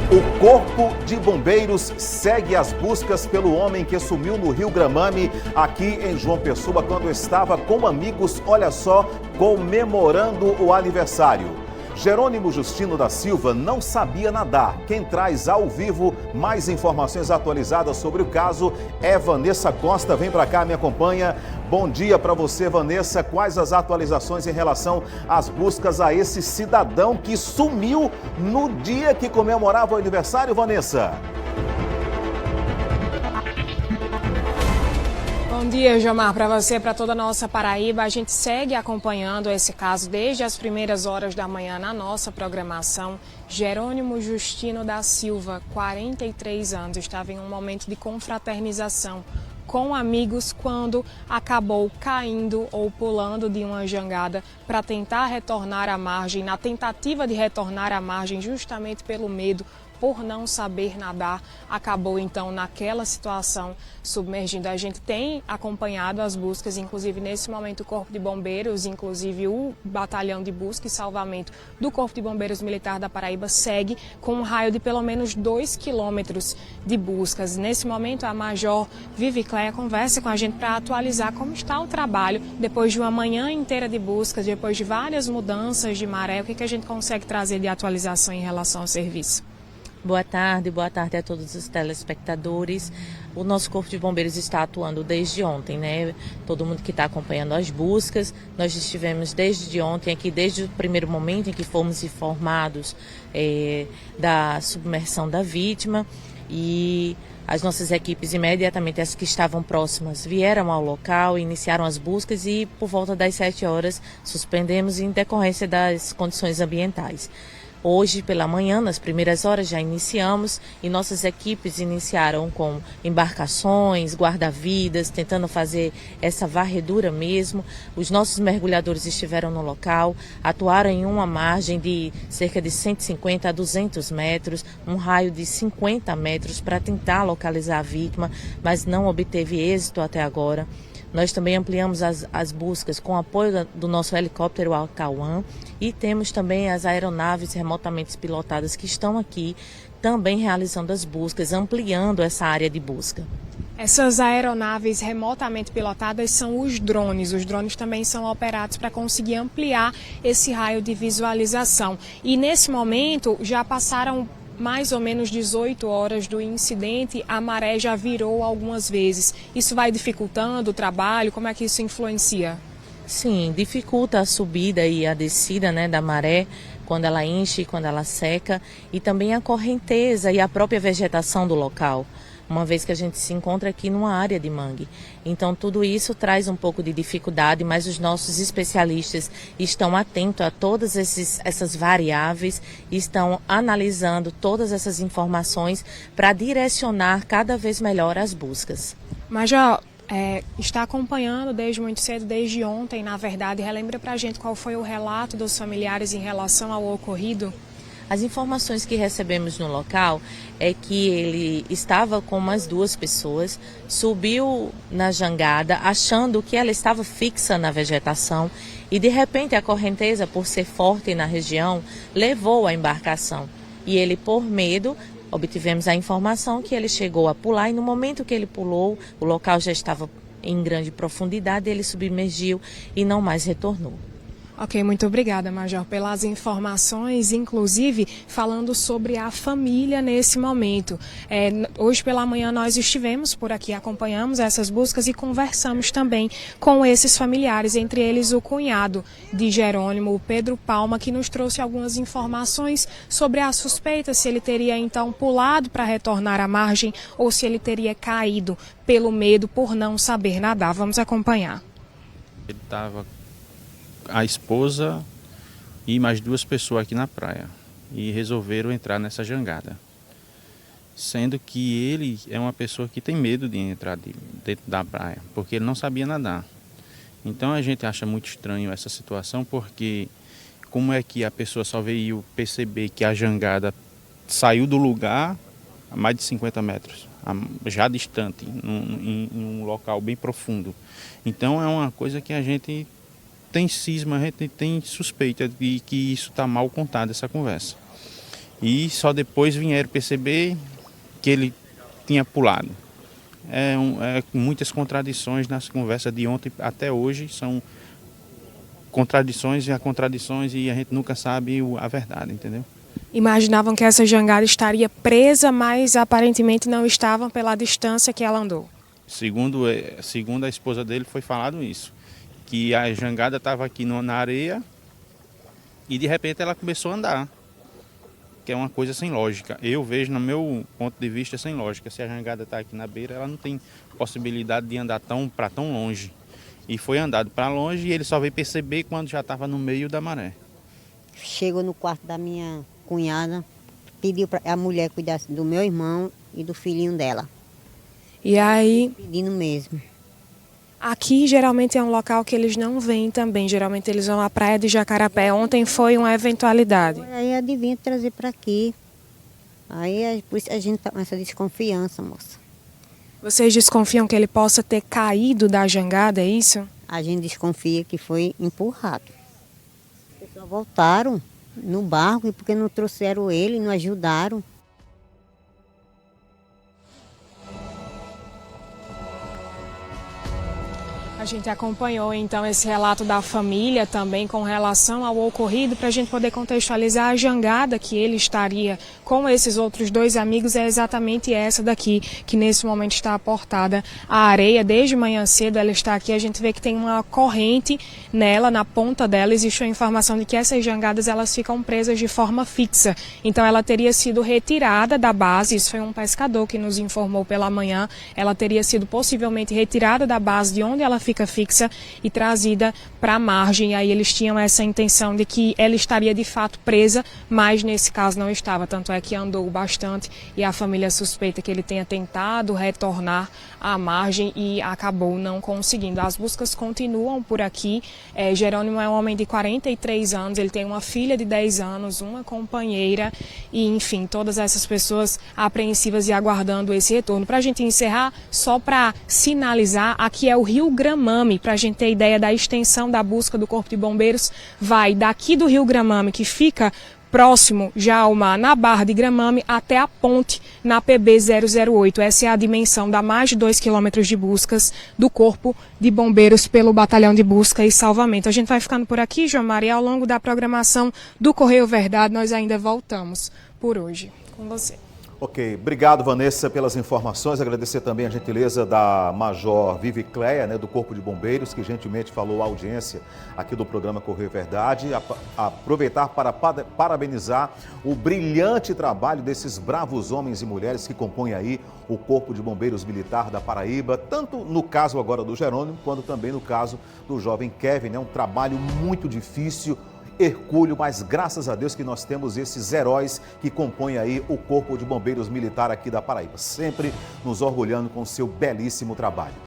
O Corpo de Bombeiros segue as buscas pelo homem que sumiu no Rio Gramame, aqui em João Pessoa, quando estava com amigos, olha só, comemorando o aniversário. Jerônimo Justino da Silva não sabia nadar. Quem traz ao vivo mais informações atualizadas sobre o caso é Vanessa Costa. Vem para cá, me acompanha. Bom dia para você, Vanessa. Quais as atualizações em relação às buscas a esse cidadão que sumiu no dia que comemorava o aniversário, Vanessa? Bom dia, Jomar, para você, para toda a nossa Paraíba. A gente segue acompanhando esse caso desde as primeiras horas da manhã na nossa programação. Jerônimo Justino da Silva, 43 anos, estava em um momento de confraternização com amigos quando acabou caindo ou pulando de uma jangada para tentar retornar à margem. Na tentativa de retornar à margem, justamente pelo medo, por não saber nadar, acabou então naquela situação submergindo. A gente tem acompanhado as buscas, inclusive nesse momento o Corpo de Bombeiros, inclusive o Batalhão de Busca e Salvamento do Corpo de Bombeiros Militar da Paraíba segue com um raio de pelo menos 2 quilômetros de buscas. Nesse momento a Major Vivi Cleia conversa com a gente para atualizar como está o trabalho depois de uma manhã inteira de buscas, depois de várias mudanças de maré. O que a gente consegue trazer de atualização em relação ao serviço? Boa tarde a todos os telespectadores. O nosso Corpo de Bombeiros está atuando desde ontem, né? Todo mundo que está acompanhando as buscas, nós estivemos desde ontem aqui, desde o primeiro momento em que fomos informados da submersão da vítima, e as nossas equipes imediatamente, as que estavam próximas, vieram ao local, iniciaram as buscas e por volta das 7 horas suspendemos em decorrência das condições ambientais. Hoje pela manhã, nas primeiras horas, já iniciamos e nossas equipes iniciaram com embarcações, guarda-vidas, tentando fazer essa varredura mesmo. Os nossos mergulhadores estiveram no local, atuaram em uma margem de cerca de 150 a 200 metros, um raio de 50 metros para tentar localizar a vítima, mas não obteve êxito até agora. Nós também ampliamos as buscas com apoio do nosso helicóptero AK-1 e temos também as aeronaves remotamente pilotadas que estão aqui também realizando as buscas, ampliando essa área de busca. Essas aeronaves remotamente pilotadas são os drones. Os drones também são operados para conseguir ampliar esse raio de visualização. E nesse momento já passaram mais ou menos 18 horas do incidente, a maré já virou algumas vezes. Isso vai dificultando o trabalho? Como é que isso influencia? Sim, dificulta a subida e a descida, né, da maré, quando ela enche e quando ela seca, e também a correnteza e a própria vegetação do local, uma vez que a gente se encontra aqui numa área de mangue. Então tudo isso traz um pouco de dificuldade, mas os nossos especialistas estão atentos a todas essas variáveis, estão analisando todas essas informações para direcionar cada vez melhor as buscas. Major, está acompanhando desde muito cedo, desde ontem, na verdade. Relembra para a gente qual foi o relato dos familiares em relação ao ocorrido? As informações que recebemos no local é que ele estava com umas 2 pessoas, subiu na jangada achando que ela estava fixa na vegetação e de repente a correnteza, por ser forte na região, levou a embarcação. E ele, por medo, obtivemos a informação que ele chegou a pular e no momento que ele pulou, o local já estava em grande profundidade, ele submergiu e não mais retornou. Ok, muito obrigada, Major, pelas informações, inclusive falando sobre a família nesse momento. Hoje pela manhã nós estivemos por aqui, acompanhamos essas buscas e conversamos também com esses familiares, entre eles o cunhado de Jerônimo, o Pedro Palma, que nos trouxe algumas informações sobre a suspeita, se ele teria então pulado para retornar à margem ou se ele teria caído pelo medo por não saber nadar. Vamos acompanhar. Ele estava a esposa e mais 2 pessoas aqui na praia e resolveram entrar nessa jangada, sendo que ele é uma pessoa que tem medo de entrar dentro da praia, porque ele não sabia nadar. Então a gente acha muito estranho essa situação, porque como é que a pessoa só veio perceber que a jangada saiu do lugar a mais de 50 metros, já distante, em um local bem profundo. Então é uma coisa que a gente tem cisma, a gente tem suspeita de que isso está mal contado, essa conversa. E só depois vieram perceber que ele tinha pulado. Muitas contradições nas conversas de ontem até hoje, são contradições e a gente nunca sabe a verdade, entendeu? Imaginavam que essa jangada estaria presa, mas aparentemente não estavam pela distância que ela andou. Segundo a esposa dele, foi falado isso, que a jangada estava aqui na areia e de repente ela começou a andar, que é uma coisa sem lógica. Eu vejo, no meu ponto de vista, sem lógica. Se a jangada está aqui na beira, ela não tem possibilidade de andar para tão longe. E foi andado para longe e ele só veio perceber quando já estava no meio da maré. Chegou no quarto da minha cunhada, pediu para a mulher cuidar do meu irmão e do filhinho dela. E aí, Pedindo mesmo. aqui geralmente é um local que eles não vêm também. Geralmente eles vão à praia de Jacarapé. Ontem foi uma eventualidade. Aí adivinha trazer para aqui. Aí por isso a gente tá com essa desconfiança, moça. Vocês desconfiam que ele possa ter caído da jangada, é isso? A gente desconfia que foi empurrado. As pessoas voltaram no barco porque não trouxeram ele, não ajudaram. A gente acompanhou então esse relato da família também com relação ao ocorrido, para a gente poder contextualizar a jangada que ele estaria com esses outros dois amigos. É exatamente essa daqui, que nesse momento está aportada à areia. Desde manhã cedo ela está aqui, a gente vê que tem uma corrente nela, na ponta dela. Existe a informação de que essas jangadas elas ficam presas de forma fixa. Então ela teria sido retirada da base, isso foi um pescador que nos informou pela manhã. Ela teria sido possivelmente retirada da base de onde ela fica fixa e trazida para a margem. E aí eles tinham essa intenção de que ela estaria de fato presa, mas nesse caso não estava. Tanto é que andou bastante e a família suspeita que ele tenha tentado retornar à margem e acabou não conseguindo. As buscas continuam por aqui. Jerônimo é um homem de 43 anos, ele tem uma filha de 10 anos, uma companheira e, enfim, todas essas pessoas apreensivas e aguardando esse retorno. Para a gente encerrar, só para sinalizar, aqui é o Rio Gramame, para a gente ter ideia da extensão da busca do Corpo de Bombeiros, vai daqui do Rio Gramame, que fica próximo já ao mar, na Barra de Gramame, até a ponte na PB 008. Essa é a dimensão da mais de 2 quilômetros de buscas do Corpo de Bombeiros pelo Batalhão de Busca e Salvamento. A gente vai ficando por aqui, João Maria, ao longo da programação do Correio Verdade, nós ainda voltamos por hoje. Com você. Ok, obrigado, Vanessa, pelas informações. Agradecer também a gentileza da Major Vivi Cleia, do Corpo de Bombeiros, que gentilmente falou à audiência aqui do programa Correio Verdade. Aproveitar para parabenizar o brilhante trabalho desses bravos homens e mulheres que compõem aí o Corpo de Bombeiros Militar da Paraíba, tanto no caso agora do Jerônimo, quanto também no caso do jovem Kevin. É um trabalho muito difícil, hercúleo, mas graças a Deus que nós temos esses heróis que compõem aí o Corpo de Bombeiros Militar aqui da Paraíba, sempre nos orgulhando com o seu belíssimo trabalho.